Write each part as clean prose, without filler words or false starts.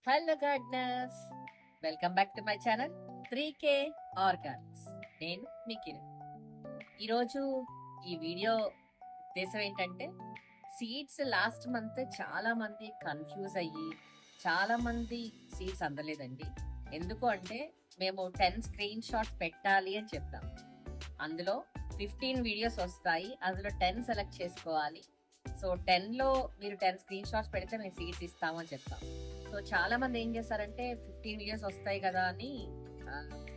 Hello gardeners, welcome back to my channel 3K Organics. నేను మీ కిరణ్. ఈరోజు ఈ వీడియో ఉద్దేశం ఏంటంటే, సీడ్స్ లాస్ట్ మంత్ చాలా మంది కన్ఫ్యూజ్ అయ్యి చాలా మంది సీడ్స్ అందలేదండి. ఎందుకు అంటే మేము 10 స్క్రీన్ షాట్స్ పెట్టాలి అని చెప్తాం. అందులో 15 వీడియోస్ వస్తాయి, అందులో 10 సెలెక్ట్ చేసుకోవాలి. సో 10లో మీరు 10 స్క్రీన్ షాట్స్ పెడితే మేము సీడ్స్ ఇస్తాము అని చెప్తాం. సో చాలా మంది ఏం చేస్తారంటే 15 వీడియోస్ వస్తాయి కదా అని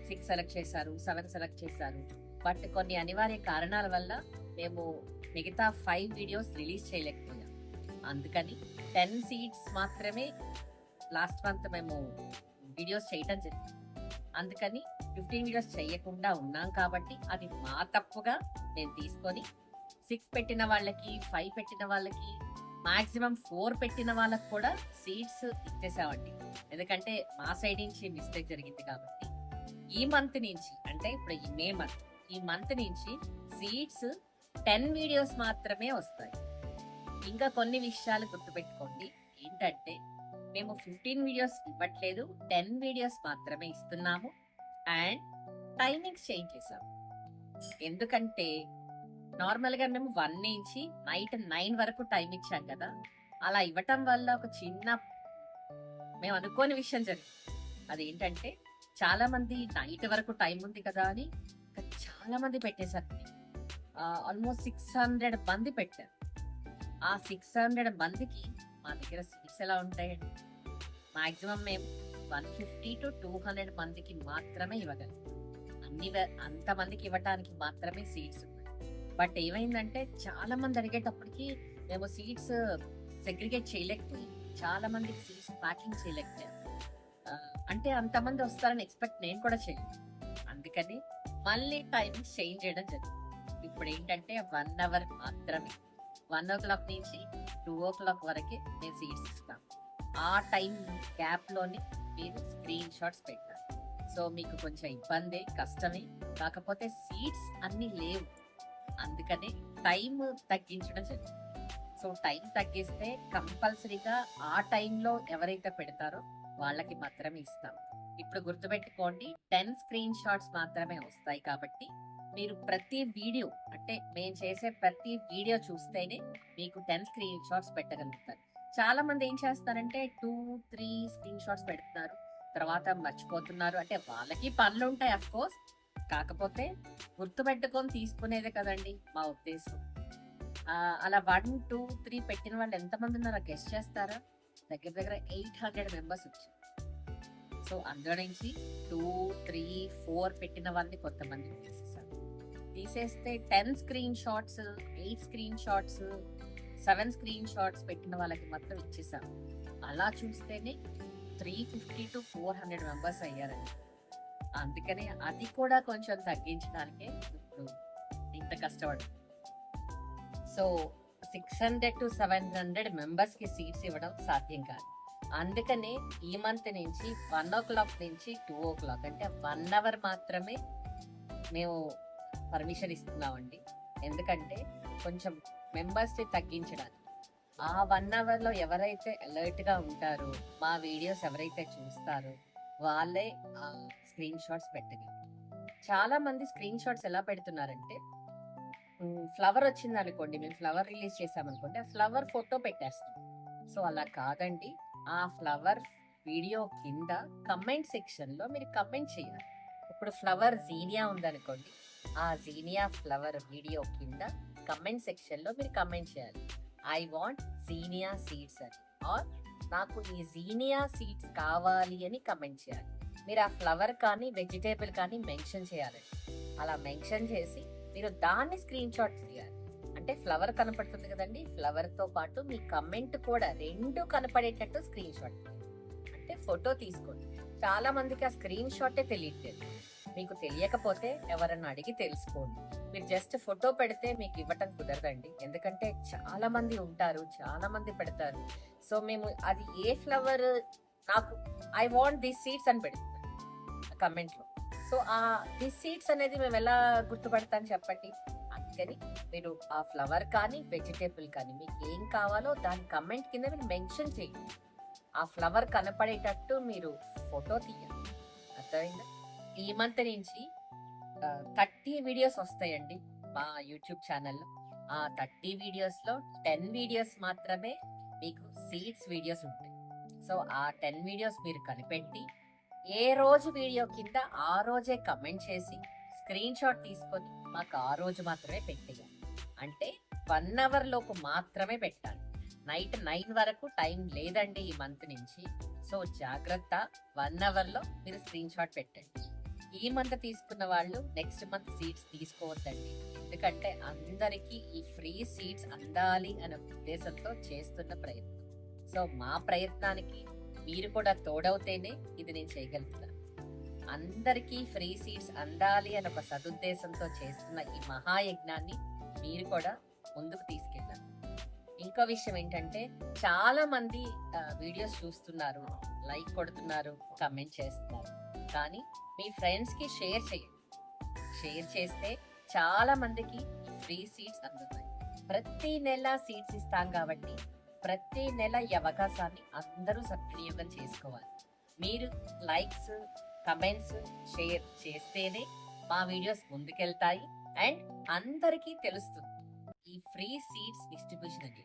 6 సెలెక్ట్ చేశారు, 7 సెలెక్ట్ చేశారు. బట్ కొన్ని అనివార్య కారణాల వల్ల మేము మిగతా 5 వీడియోస్ రిలీజ్ చేయలేకపోయాం. అందుకని 10 సీడ్స్ మాత్రమే లాస్ట్ మంత్ మేము వీడియోస్ చేయటం జరిగింది. అందుకని 15 వీడియోస్ చేయకుండా ఉన్నాం కాబట్టి అది మా తప్పుగా మేము తీసుకొని 6 పెట్టిన వాళ్ళకి, 5 పెట్టిన వాళ్ళకి, మాక్సిమం 4 పెట్టిన వాళ్ళకి కూడా సీడ్స్ ఇచ్చేసామండి. ఎందుకంటే మా సైడ్ నుంచి మిస్టేక్ జరిగింది కాబట్టి ఈ మంత్ నుంచి, అంటే ఇప్పుడు ఈ మే మంత్, ఈ మంత్ నుంచి సీడ్స్ 10 వీడియోస్ మాత్రమే వస్తాయి. ఇంకా కొన్ని విషయాలు గుర్తుపెట్టుకోండి. ఏంటంటే మేము 15 వీడియోస్ ఇవ్వట్లేదు, 10 వీడియోస్ మాత్రమే ఇస్తున్నాము. అండ్ టైమింగ్స్ చేంజ్ చేసాము. ఎందుకంటే నార్మల్ గా మేము 1 నుంచి నైట్ 9 వరకు టైం ఇచ్చాం కదా. అలా ఇవ్వటం వల్ల ఒక చిన్న మేము అనుకోని విషయం జరిగింది. అదేంటంటే చాలా మంది నైట్ వరకు టైం ఉంది కదా అని చాలా మంది పెట్టేశారు. ఆల్మోస్ట్ 600 మంది పెట్టారు. ఆ 600 మందికి మా దగ్గర సీట్స్ ఎలా ఉంటాయండి? మాక్సిమం మేము 150 to 200 మందికి మాత్రమే ఇవ్వగలం. అంతమందికి ఇవ్వటానికి మాత్రమే సీట్స్ ఉన్నాయి. బట్ ఏమైందంటే చాలా మంది అడిగేటప్పటికి మేము సీట్స్ సెగ్రిగేట్ చేయలేకపోయి, చాలా మందికి సీట్స్ ప్యాకింగ్ చేయలేకపోయాం. అంటే అంతమంది వస్తారని ఎక్స్పెక్ట్ నేను కూడా చేయలేదు. అందుకని మళ్ళీ టైం చేంజ్ చేయడం జరిగింది. ఇప్పుడు ఏంటంటే 1 అవర్ మాత్రమే, 1 o'clock నుంచి 2 o'clock వరకే మేము సీట్స్ ఇస్తాం. ఆ టైం గ్యాప్లోనే మీరు స్క్రీన్ షాట్స్ పెట్టాలి. సో మీకు కొంచెం ఇబ్బంది, కష్టమే. కాకపోతే సీట్స్ అన్ని లేవు, అందుకనే టైం తగ్గించడం జరిగింది. సో టైం తగ్గిస్తే కంపల్సరీగా ఆ టైంలో ఎవరైతే పెడతారో వాళ్ళకి మాత్రమే ఇస్తాం. ఇప్పుడు గుర్తుపెట్టుకోండి, 10 స్క్రీన్ షాట్స్ మాత్రమే వస్తాయి కాబట్టి మీరు ప్రతి వీడియో, అంటే మేము చేసే ప్రతి వీడియో చూస్తేనే మీకు 10 స్క్రీన్ షాట్స్ పెట్టగలుగుతారు. చాలా మంది ఏం చేస్తారంటే 2-3 స్క్రీన్ షాట్స్ పెడుతున్నారు, తర్వాత మర్చిపోతున్నారు. అంటే వాళ్ళకి పనులు ఉంటాయి అఫ్ కోర్స్, కాకపోతే గుర్తుపెట్టుకొని తీసుకునేదే కదండి మా ఉద్దేశం. అలా 1, 2, 3 పెట్టిన వాళ్ళు ఎంతమంది ఉన్నారో గెస్ట్ చేస్తారా? దగ్గర దగ్గర 800 మెంబర్స్ వచ్చారు. సో అందులో నుంచి 2, 3, 4 పెట్టిన వాళ్ళని కొంతమంది తీసేస్తే 10 screen shots, 8 screen shots, 7 screen shots పెట్టిన వాళ్ళకి మాత్రం ఇచ్చేసాం. అలా చూస్తేనే 350 to 400 మెంబర్స్ అయ్యారండి. అందుకనే అది కూడా కొంచెం తగ్గించడానికే ఇప్పుడు ఇంత కష్టపడు. సో 600 to 700 మెంబర్స్ కి సీట్స్ ఇవ్వడం సాధ్యం కాదు. అందుకనే ఈ మంత్ నుంచి 1 o'clock నుంచి 2 o'clock, అంటే 1 అవర్ మాత్రమే మేము పర్మిషన్ ఇస్తున్నామండి. ఎందుకంటే కొంచెం మెంబర్స్ ని తగ్గించడానికి. ఆ 1 అవర్లో ఎవరైతే అలర్ట్ గా ఉంటారో, మా వీడియోస్ ఎవరైతే చూస్తారో వాళ్ళే స్క్రీన్ షాట్స్ పెట్టగలరు. చాలా మంది స్క్రీన్ షాట్స్ ఎలా పెడుతున్నారంటే, ఫ్లవర్ వచ్చింది అనుకోండి, మేము ఫ్లవర్ రిలీజ్ చేసామనుకోండి, ఆ ఫ్లవర్ ఫోటో పెట్టేస్తాం. సో అలా కాదండి, ఆ ఫ్లవర్ వీడియో కింద కమెంట్ సెక్షన్ లో మీరు కమెంట్ చేయాలి. ఇప్పుడు ఫ్లవర్ జీనియా ఉందనుకోండి, ఆ జీనియా ఫ్లవర్ వీడియో కింద కమెంట్ సెక్షన్ లో మీరు కమెంట్ చేయాలి, ఐ వాంట్ జీనియా సీడ్స్ అని, ఆర్ నాకు ఈ జీనియా సీడ్స్ కావాలి అని కమెంట్ చేయాలి. మీరు ఆ ఫ్లవర్ కానీ వెజిటేబుల్ కానీ మెన్షన్ చేయాలి. అలా మెన్షన్ చేసి మీరు దాన్ని స్క్రీన్ షాట్ తీయాలి. అంటే ఫ్లవర్ కనపడుతుంది కదండి, ఫ్లవర్ తో పాటు మీ కమెంట్ కూడా 2 కనపడేటట్టు స్క్రీన్ షాట్, అంటే ఫోటో తీసుకోండి. చాలా మందికి ఆ స్క్రీన్ షాటే తెలియట్లేదు. మీకు తెలియకపోతే ఎవరన్నా అడిగి తెలుసుకోండి. మీరు జస్ట్ ఫోటో పెడితే మీకు ఇవ్వటం కుదరదండి, ఎందుకంటే చాలా మంది ఉంటారు, చాలా మంది పెడతారు. సో మేము అది ఏ ఫ్లవర్, నాకు ఐ వాంట్ దిస్ సీడ్స్ అని పెడుతున్నాం కమెంట్ లో. సో ఆ దిస్ సీడ్స్ అనేది మేము ఎలా గుర్తుపడతాం చెప్పండి? అందుకని మీరు ఆ ఫ్లవర్ కానీ వెజిటేబుల్ కానీ మీకు ఏం కావాలో దాని కమెంట్ కింద మీరు మెన్షన్ చేయండి. ఆ ఫ్లవర్ కనపడేటట్టు మీరు ఫోటో తీయాలి. అర్థమైందా? ఈ మంత్ నుంచి 30 వీడియోస్ వస్తాయండి మా యూట్యూబ్ ఛానల్లో. ఆ 30 వీడియోస్లో 10 వీడియోస్ మాత్రమే మీకు సీడ్స్ వీడియోస్ ఉంటాయి. సో ఆ 10 వీడియోస్ మీరు కనిపెట్టి ఏ రోజు వీడియో కింద ఆ రోజే కమెంట్ చేసి స్క్రీన్ షాట్ తీసుకొని మాకు ఆ రోజు మాత్రమే పెట్టేయాలి. అంటే 1 అవర్ లోపు మాత్రమే పెట్టాలి. నైట్ 9 వరకు టైం లేదండి ఈ మంత్ నుంచి. సో జాగ్రత్త, 1 అవర్లో మీరు స్క్రీన్ షాట్ పెట్టండి. ఈ మంత్ తీసుకున్న వాళ్ళు నెక్స్ట్ మంత్ సీడ్స్ తీసుకోవద్దండి. ఎందుకంటే అందరికీ ఈ ఫ్రీ సీడ్స్ అందాలి అనే ఉద్దేశంతో చేస్తున్న ప్రయత్నం. సో మా ప్రయత్నానికి మీరు కూడా తోడవుతేనే ఇది నేను చేయగలుగుతాను. అందరికీ ఫ్రీ సీడ్స్ అందాలి అనే ఒక సదుద్దేశంతో చేస్తున్న ఈ మహాయజ్ఞాన్ని మీరు కూడా ముందుకు తీసుకెళ్ళాలి. ఇంకో విషయం ఏంటంటే, చాలా మంది వీడియోస్ చూస్తున్నారు, లైక్ కొడుతున్నారు, కమెంట్ చేస్తున్నారు, కానీ మీ ఫ్రెండ్స్ కి షేర్ చేయండి. షేర్ చేస్తే చాలా మందికి ఫ్రీ సీడ్స్ అందుతాయి. ప్రతి నెల సీడ్స్ ఇస్తాం కాబట్టి ప్రతి నెల ఈ అవకాశాన్ని అందరూ సద్వినియోగం చేసుకోవాలి. మీరు లైక్స్, కమెంట్స్, షేర్ చేస్తేనే మా వీడియోస్ ముందుకెళ్తాయి అండ్ అందరికీ తెలుస్తుంది ఈ ఫ్రీ సీడ్స్ డిస్ట్రిబ్యూషన్ అనేది.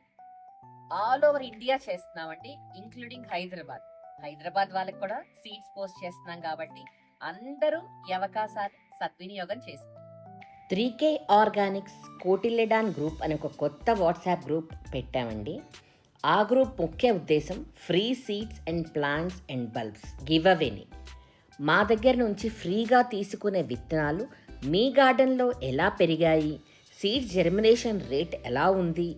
ఆల్ ఓవర్ ఇండియా చేస్తున్నామండి, ఇంక్లూడింగ్ హైదరాబాద్ వాళ్ళకి కూడా సీడ్స్ పోస్ట్ చేస్తున్నాం కాబట్టి అందరూ ఈ అవకాశాన్ని సద్వినియోగం చేసుకోండి. 3K ఆర్గానిక్స్ కోటిల్లెడాన్ గ్రూప్ అనే ఒక కొత్త వాట్సాప్ గ్రూప్ పెట్టామండి. ఆ గ్రూప్ ముఖ్య ఉద్దేశం free seeds and plants and bulbs give అవేని. మా దగ్గర నుంచి ఫ్రీగా తీసుకునే విత్తనాలు మీ గార్డెన్లో ఎలా పెరిగాయి, సీడ్స్ జెర్మినేషన్ రేట్ ఎలా ఉంది,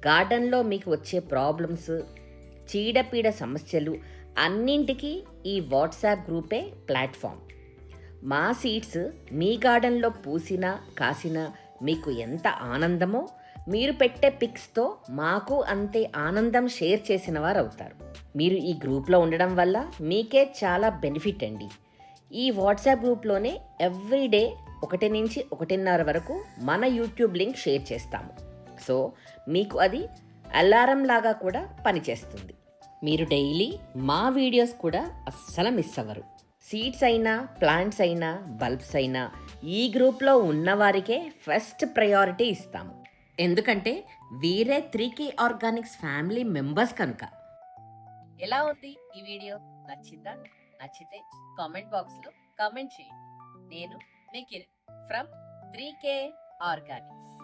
గార్డెన్లో మీకు వచ్చే ప్రాబ్లమ్స్, చీడపీడ సమస్యలు అన్నింటికీ ఈ వాట్సాప్ గ్రూపే ప్లాట్ఫామ్. మా సీడ్స్ మీ గార్డెన్లో పూసినా కాసినా మీకు ఎంత ఆనందమో మీరు పెట్టే పిక్స్తో మాకు అంతే ఆనందం షేర్ చేసిన వారు అవుతారు. మీరు ఈ గ్రూప్లో ఉండడం వల్ల మీకే చాలా బెనిఫిట్ అండి. ఈ వాట్సాప్ గ్రూప్లోనే ఎవ్రీడే 1 నుంచి 1:30 వరకు మన యూట్యూబ్ లింక్ షేర్ చేస్తాము. సో మీకు అది అలారం లాగా కూడా పనిచేస్తుంది. మీరు డైలీ మా వీడియోస్ కూడా అస్సలు మిస్ అవ్వరు. సీడ్స్ అయినా, ప్లాంట్స్ అయినా, బల్బ్స్ అయినా ఈ గ్రూప్లో ఉన్నవారికే ఫస్ట్ ప్రయారిటీ ఇస్తాము. ఎందుకంటే వీరే 3K ఆర్గానిక్స్ ఫ్యామిలీ మెంబర్స్ కనుక. ఎలా ఉంది ఈ వీడియో? నచ్చిందా? నచ్చితే కామెంట్ బాక్స్ లో కామెంట్ చేయండి. నేను మీ కిరణ్ ఫ్రమ్ 3K ఆర్గానిక్స్.